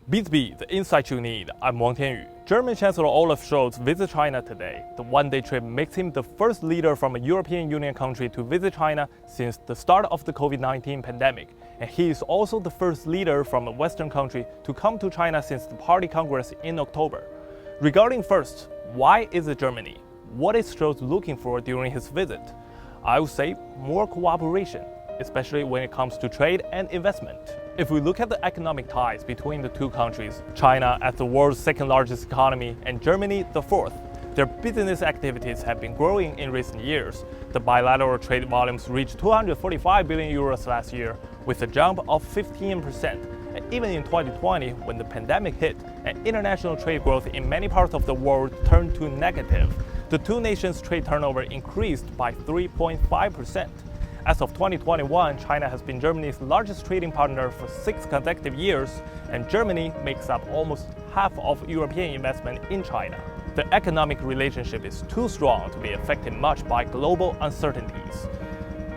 BizBeat, the insight you need. I'm Wang Tianyu. German Chancellor Olaf Scholz visits China today. The one-day trip makes him the first leader from a European Union country to visit China since the start of the COVID-19 pandemic. And he is also the first leader from a Western country to come to China since the Party Congress in October. Regarding first, why is it Germany? What is Scholz looking for during his visit? I would say more cooperation, especially when it comes to trade and investment. If we look at the economic ties between the two countries, China as the world's second largest economy and Germany the fourth, their business activities have been growing in recent years. The bilateral trade volumes reached 245 billion euros last year, with a jump of 15%. And even in 2020, when the pandemic hit and international trade growth in many parts of the world turned to negative, the two nations' trade turnover increased by 3.5%. As of 2021, China has been Germany's largest trading partner for 6 consecutive years, and Germany makes up almost half of European investment in China. The economic relationship is too strong to be affected much by global uncertainties.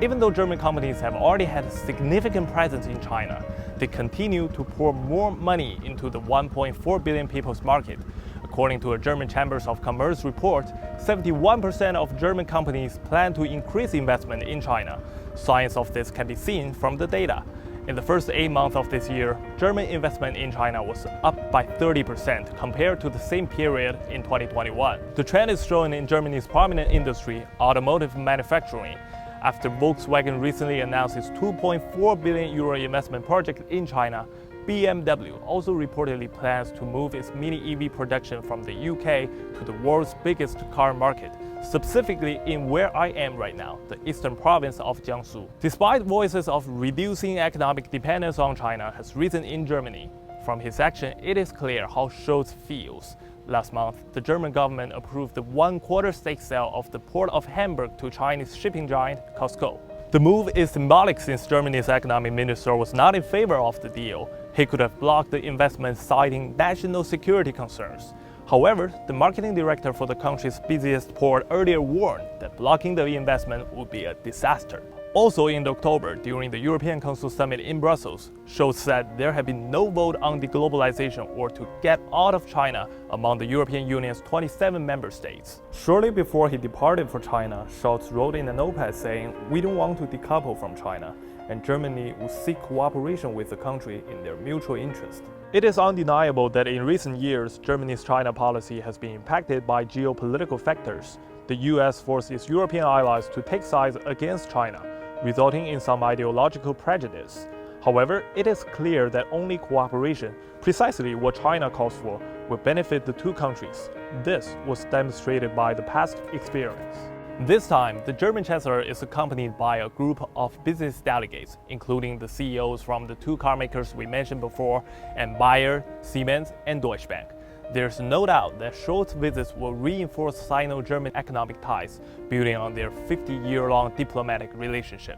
Even though German companies have already had a significant presence in China, they continue to pour more money into the 1.4 billion people's market. According to a German Chambers of Commerce report, 71% of German companies plan to increase investment in China. Signs of this can be seen from the data. In the first 8 months of this year, German investment in China was up by 30% compared to the same period in 2021. The trend is shown in Germany's prominent industry, automotive manufacturing. After Volkswagen recently announced its 2.4 billion euro investment project in China, BMW also reportedly plans to move its Mini EV production from the UK to the world's biggest car market, specifically in where I am right now, the eastern province of Jiangsu. Despite voices of reducing economic dependence on China has risen in Germany, from his action it is clear how Scholz feels. Last month, the German government approved the 1/4 stake sale of the port of Hamburg to Chinese shipping giant COSCO. The move is symbolic since Germany's economic minister was not in favor of the deal. He could have blocked the investment, citing national security concerns. However, the marketing director for the country's busiest port earlier warned that blocking the investment would be a disaster. Also in October, during the European Council summit in Brussels, Scholz said there had been no vote on deglobalization or to get out of China among the European Union's 27 member states. Shortly before he departed for China, Scholz wrote in an op-ed saying, "We don't want to decouple from China, and Germany will seek cooperation with the country in their mutual interest." It is undeniable that in recent years, Germany's China policy has been impacted by geopolitical factors. The US forced its European allies to take sides against China, resulting in some ideological prejudice. However, it is clear that only cooperation, precisely what China calls for, will benefit the two countries. This was demonstrated by the past experience. This time, the German Chancellor is accompanied by a group of business delegates, including the CEOs from the two car makers we mentioned before, and Bayer, Siemens, and Deutsche Bank. There's no doubt that Scholz's visits will reinforce Sino-German economic ties, building on their 50-year-long diplomatic relationship.